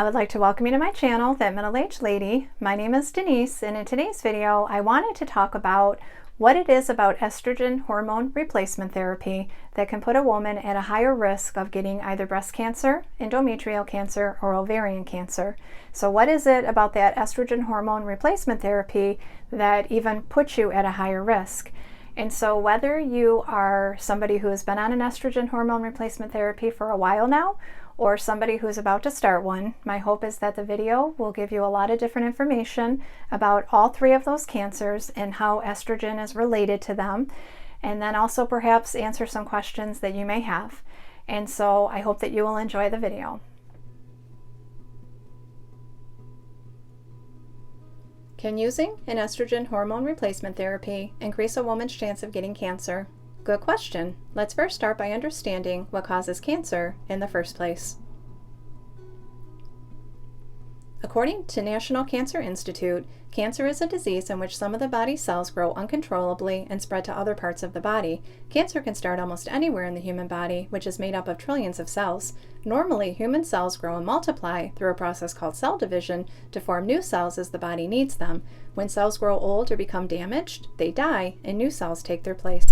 I would like to welcome you to my channel, That Middle-Aged Lady. My name is Denise, and in today's video, I wanted to talk about what it is about estrogen hormone replacement therapy that can put a woman at a higher risk of getting either breast cancer, endometrial cancer, or ovarian cancer. So what is it about that estrogen hormone replacement therapy that even puts you at a higher risk? And so whether you are somebody who has been on an estrogen hormone replacement therapy for a while now, or somebody who's about to start one, my hope is that the video will give you a lot of different information about all three of those cancers and how estrogen is related to them, and then also perhaps answer some questions that you may have. And so I hope that you will enjoy the video. Can using an estrogen hormone replacement therapy increase a woman's chance of getting cancer? Good question. Let's first start by understanding what causes cancer in the first place. According to National Cancer Institute, cancer is a disease in which some of the body's cells grow uncontrollably and spread to other parts of the body. Cancer can start almost anywhere in the human body, which is made up of trillions of cells. Normally, human cells grow and multiply through a process called cell division to form new cells as the body needs them. When cells grow old or become damaged, they die and new cells take their place.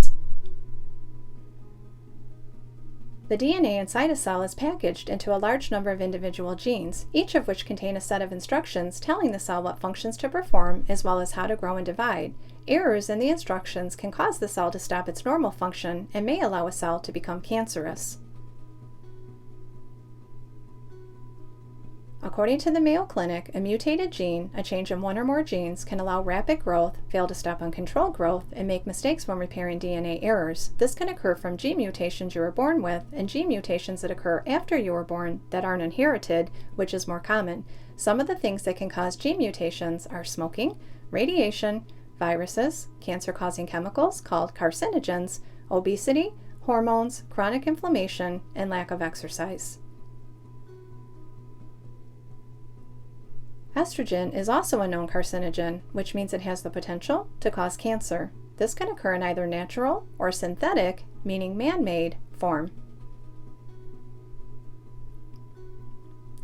The DNA inside a cell is packaged into a large number of individual genes, each of which contain a set of instructions telling the cell what functions to perform as well as how to grow and divide. Errors in the instructions can cause the cell to stop its normal function and may allow a cell to become cancerous. According to the Mayo Clinic, a mutated gene, a change in one or more genes, can allow rapid growth, fail to stop uncontrolled growth, and make mistakes when repairing DNA errors. This can occur from gene mutations you were born with and gene mutations that occur after you were born that aren't inherited, which is more common. Some of the things that can cause gene mutations are smoking, radiation, viruses, cancer-causing chemicals called carcinogens, obesity, hormones, chronic inflammation, and lack of exercise. Estrogen is also a known carcinogen, which means it has the potential to cause cancer. This can occur in either natural or synthetic, meaning man-made, form.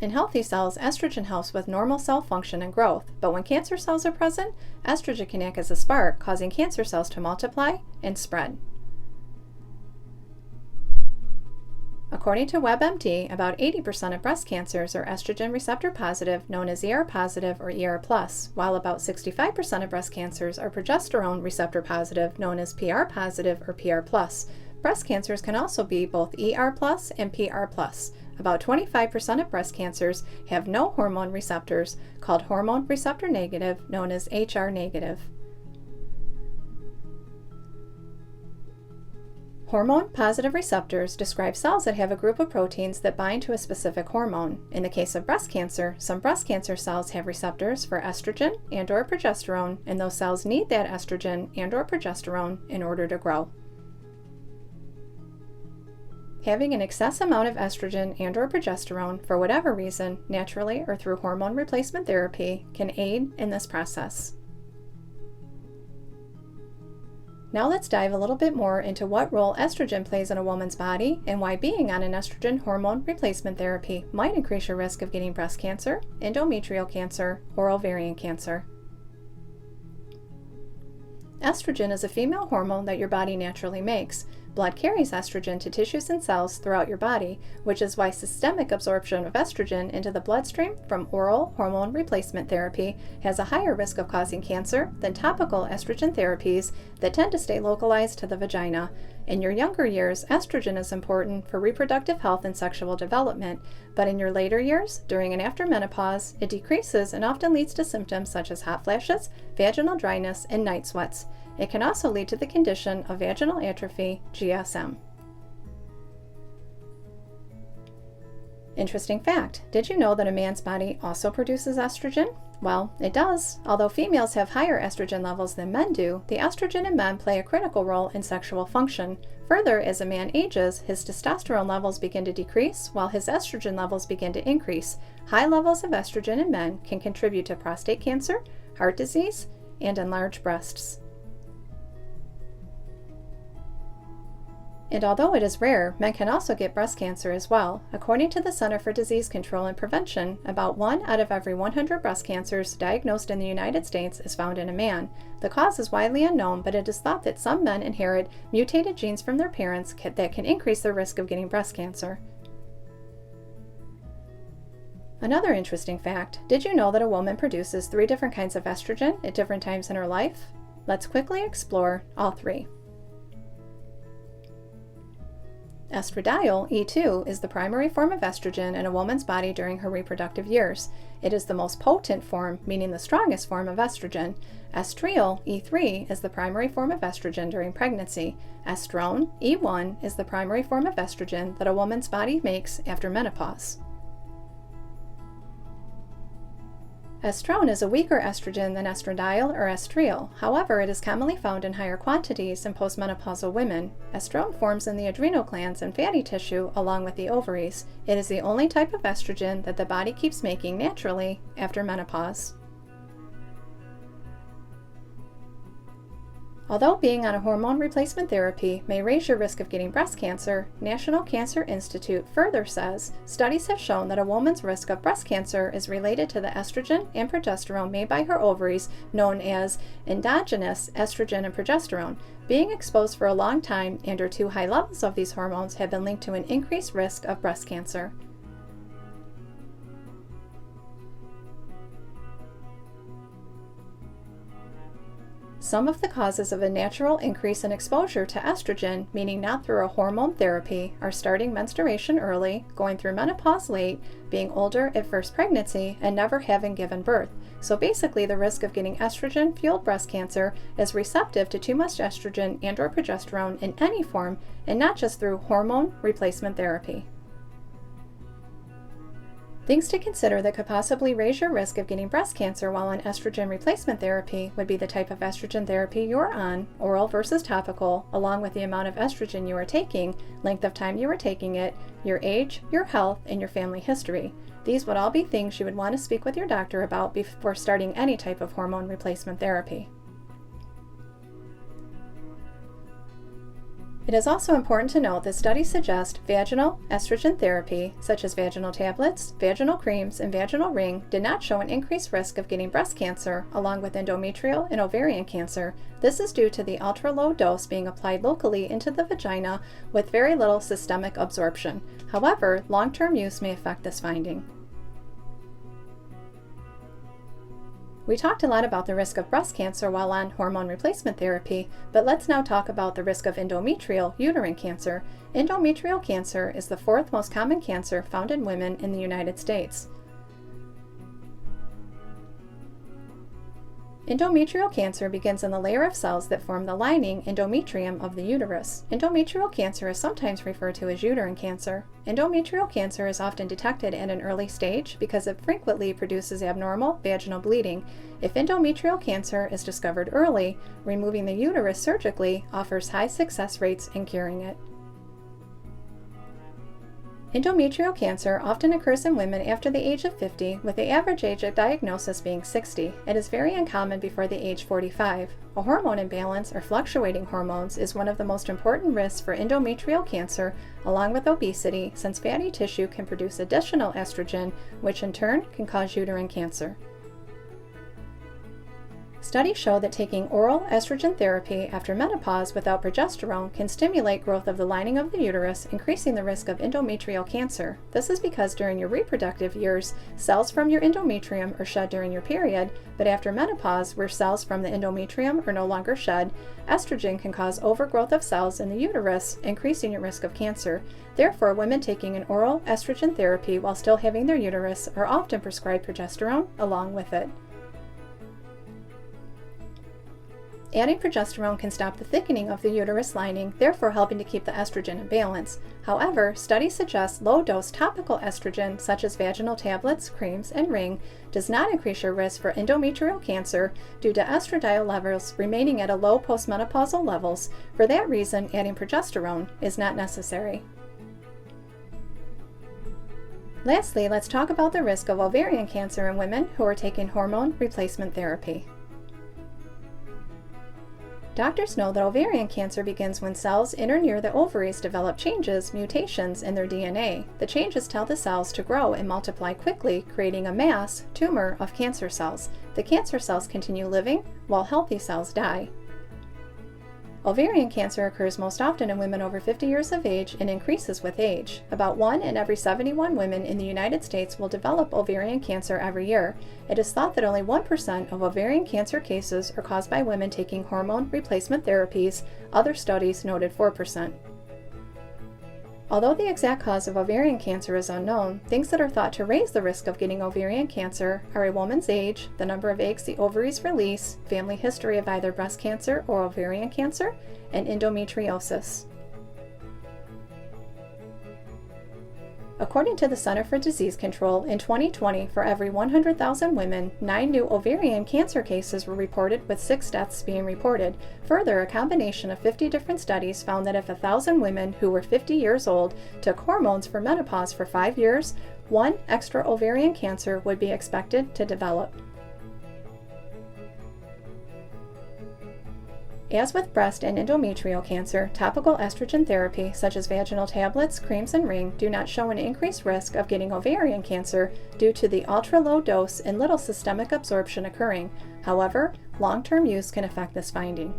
In healthy cells, estrogen helps with normal cell function and growth, but when cancer cells are present, estrogen can act as a spark, causing cancer cells to multiply and spread. According to WebMD, about 80% of breast cancers are estrogen receptor positive, known as ER positive or ER+, while about 65% of breast cancers are progesterone receptor positive, known as PR positive or PR+. Breast cancers can also be both ER+ and PR+. About 25% of breast cancers have no hormone receptors, called hormone receptor negative, known as HR negative. Hormone-positive receptors describe cells that have a group of proteins that bind to a specific hormone. In the case of breast cancer, some breast cancer cells have receptors for estrogen and/or progesterone, and those cells need that estrogen and/or progesterone in order to grow. Having an excess amount of estrogen and/or progesterone, for whatever reason, naturally or through hormone replacement therapy, can aid in this process. Now let's dive a little bit more into what role estrogen plays in a woman's body and why being on an estrogen hormone replacement therapy might increase your risk of getting breast cancer, endometrial cancer, or ovarian cancer. Estrogen is a female hormone that your body naturally makes. Blood carries estrogen to tissues and cells throughout your body, which is why systemic absorption of estrogen into the bloodstream from oral hormone replacement therapy has a higher risk of causing cancer than topical estrogen therapies that tend to stay localized to the vagina. In your younger years, estrogen is important for reproductive health and sexual development, but in your later years, during and after menopause, it decreases and often leads to symptoms such as hot flashes, vaginal dryness, and night sweats. It can also lead to the condition of vaginal atrophy, GSM. Interesting fact, did you know that a man's body also produces estrogen? Well, it does. Although females have higher estrogen levels than men do, the estrogen in men play a critical role in sexual function. Further, as a man ages, his testosterone levels begin to decrease while his estrogen levels begin to increase. High levels of estrogen in men can contribute to prostate cancer, heart disease, and enlarged breasts. And although it is rare, men can also get breast cancer as well. According to the Center for Disease Control and Prevention, about 1 out of every 100 breast cancers diagnosed in the United States is found in a man. The cause is widely unknown, but it is thought that some men inherit mutated genes from their parents that can increase their risk of getting breast cancer. Another interesting fact, did you know that a woman produces 3 different kinds of estrogen at different times in her life? Let's quickly explore all 3. Estradiol, E2, is the primary form of estrogen in a woman's body during her reproductive years. It is the most potent form, meaning the strongest form of estrogen. Estriol, E3, is the primary form of estrogen during pregnancy. Estrone, E1, is the primary form of estrogen that a woman's body makes after menopause. Estrone is a weaker estrogen than estradiol or estriol. However, it is commonly found in higher quantities in postmenopausal women. Estrone forms in the adrenal glands and fatty tissue along with the ovaries. It is the only type of estrogen that the body keeps making naturally after menopause. Although being on a hormone replacement therapy may raise your risk of getting breast cancer, National Cancer Institute further says studies have shown that a woman's risk of breast cancer is related to the estrogen and progesterone made by her ovaries, known as endogenous estrogen and progesterone. Being exposed for a long time and/or too high levels of these hormones have been linked to an increased risk of breast cancer. Some of the causes of a natural increase in exposure to estrogen, meaning not through a hormone therapy, are starting menstruation early, going through menopause late, being older at first pregnancy, and never having given birth. So basically, the risk of getting estrogen-fueled breast cancer is receptive to too much estrogen and/or progesterone in any form, and not just through hormone replacement therapy. Things to consider that could possibly raise your risk of getting breast cancer while on estrogen replacement therapy would be the type of estrogen therapy you are on, oral versus topical, along with the amount of estrogen you are taking, length of time you are taking it, your age, your health, and your family history. These would all be things you would want to speak with your doctor about before starting any type of hormone replacement therapy. It is also important to note that studies suggest vaginal estrogen therapy, such as vaginal tablets, vaginal creams, and vaginal ring, did not show an increased risk of getting breast cancer, along with endometrial and ovarian cancer. This is due to the ultra-low dose being applied locally into the vagina with very little systemic absorption. However, long-term use may affect this finding. We talked a lot about the risk of breast cancer while on hormone replacement therapy, but let's now talk about the risk of endometrial uterine cancer. Endometrial cancer is the 4th most common cancer found in women in the United States. Endometrial cancer begins in the layer of cells that form the lining endometrium of the uterus. Endometrial cancer is sometimes referred to as uterine cancer. Endometrial cancer is often detected at an early stage because it frequently produces abnormal vaginal bleeding. If endometrial cancer is discovered early, removing the uterus surgically offers high success rates in curing it. Endometrial cancer often occurs in women after the age of 50, with the average age of diagnosis being 60. It is very uncommon before the age 45. A hormone imbalance or fluctuating hormones is one of the most important risks for endometrial cancer, along with obesity, since fatty tissue can produce additional estrogen, which in turn can cause uterine cancer. Studies show that taking oral estrogen therapy after menopause without progesterone can stimulate growth of the lining of the uterus, increasing the risk of endometrial cancer. This is because during your reproductive years, cells from your endometrium are shed during your period, but after menopause, where cells from the endometrium are no longer shed, estrogen can cause overgrowth of cells in the uterus, increasing your risk of cancer. Therefore, women taking an oral estrogen therapy while still having their uterus are often prescribed progesterone along with it. Adding progesterone can stop the thickening of the uterus lining, therefore helping to keep the estrogen in balance. However, studies suggest low-dose topical estrogen, such as vaginal tablets, creams, and ring, does not increase your risk for endometrial cancer due to estradiol levels remaining at a low postmenopausal levels. For that reason, adding progesterone is not necessary. Lastly, let's talk about the risk of ovarian cancer in women who are taking hormone replacement therapy. Doctors know that ovarian cancer begins when cells in or near the ovaries develop changes, mutations in their DNA. The changes tell the cells to grow and multiply quickly, creating a mass, tumor, of cancer cells. The cancer cells continue living while healthy cells die. Ovarian cancer occurs most often in women over 50 years of age and increases with age. About 1 in every 71 women in the United States will develop ovarian cancer every year. It is thought that only 1% of ovarian cancer cases are caused by women taking hormone replacement therapies. Other studies noted 4%. Although the exact cause of ovarian cancer is unknown, things that are thought to raise the risk of getting ovarian cancer are a woman's age, the number of eggs the ovaries release, family history of either breast cancer or ovarian cancer, and endometriosis. According to the Center for Disease Control, in 2020, for every 100,000 women, 9 new ovarian cancer cases were reported, with 6 deaths being reported. Further, a combination of 50 different studies found that if 1,000 women who were 50 years old took hormones for menopause for 5 years, 1 extra ovarian cancer would be expected to develop. As with breast and endometrial cancer, topical estrogen therapy, such as vaginal tablets, creams, and ring, do not show an increased risk of getting ovarian cancer due to the ultra-low dose and little systemic absorption occurring. However, long-term use can affect this finding.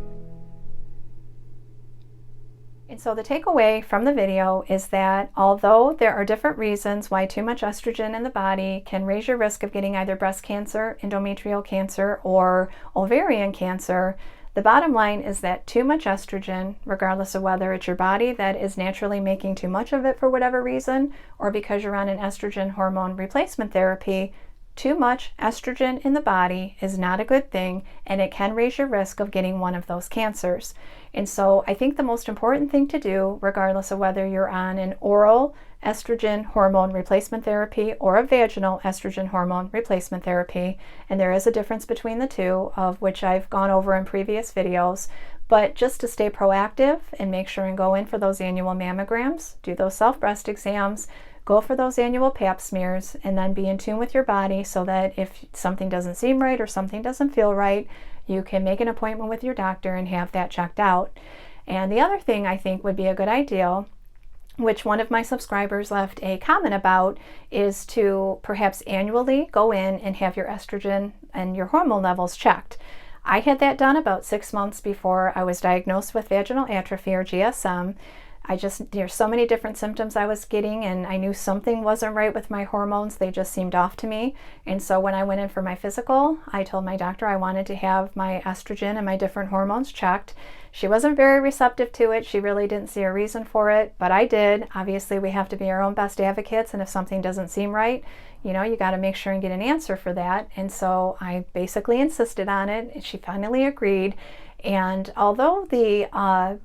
And so the takeaway from the video is that although there are different reasons why too much estrogen in the body can raise your risk of getting either breast cancer, endometrial cancer, or ovarian cancer, the bottom line is that too much estrogen, regardless of whether it's your body that is naturally making too much of it for whatever reason, or because you're on an estrogen hormone replacement therapy, too much estrogen in the body is not a good thing, and it can raise your risk of getting one of those cancers. And so I think the most important thing to do, regardless of whether you're on an oral estrogen hormone replacement therapy or a vaginal estrogen hormone replacement therapy, and there is a difference between the two, of which I've gone over in previous videos, but just to stay proactive and make sure and go in for those annual mammograms, do those self-breast exams, go for those annual pap smears, and then be in tune with your body so that if something doesn't seem right or something doesn't feel right, you can make an appointment with your doctor and have that checked out. And the other thing I think would be a good idea, which one of my subscribers left a comment about, is to perhaps annually go in and have your estrogen and your hormone levels checked. I had that done about 6 months before I was diagnosed with vaginal atrophy, or GSM. There's so many different symptoms I was getting, and I knew something wasn't right with my hormones. They just seemed off to me. And so when I went in for my physical, I told my doctor I wanted to have my estrogen and my different hormones checked. She wasn't very receptive to it. She really didn't see a reason for it, but I did. Obviously, we have to be our own best advocates, and if something doesn't seem right, you got to make sure and get an answer for that. And so I basically insisted on it, and she finally agreed. And although the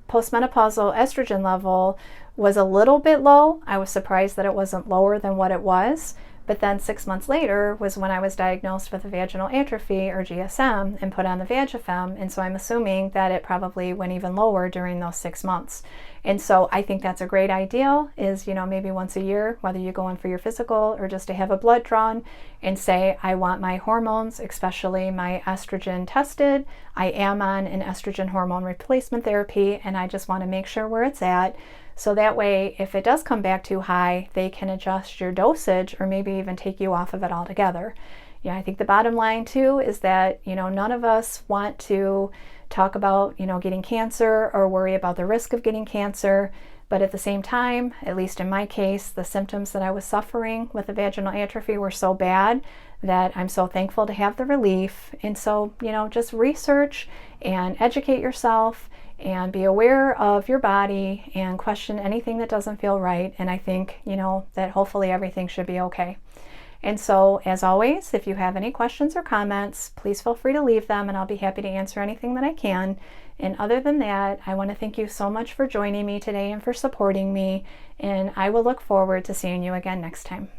postmenopausal estrogen level was a little bit low, I was surprised that it wasn't lower than what it was. But then 6 months later was when I was diagnosed with vaginal atrophy, or GSM, and put on the Vagifem. And so I'm assuming that it probably went even lower during those 6 months. And so I think that's a great idea, is, maybe once a year, whether you go in for your physical or just to have a blood drawn and say, I want my hormones, especially my estrogen, tested. I am on an estrogen hormone replacement therapy, and I just want to make sure where it's at. So that way, if it does come back too high, they can adjust your dosage or maybe even take you off of it altogether. I think the bottom line too is that, none of us want to talk about, getting cancer or worry about the risk of getting cancer. But at the same time, at least in my case, the symptoms that I was suffering with the vaginal atrophy were so bad that I'm so thankful to have the relief. And so, just research and educate yourself and be aware of your body and question anything that doesn't feel right. And I think, that hopefully everything should be okay. And so, as always, if you have any questions or comments, please feel free to leave them, and I'll be happy to answer anything that I can. And other than that, I want to thank you so much for joining me today and for supporting me, and I will look forward to seeing you again next time.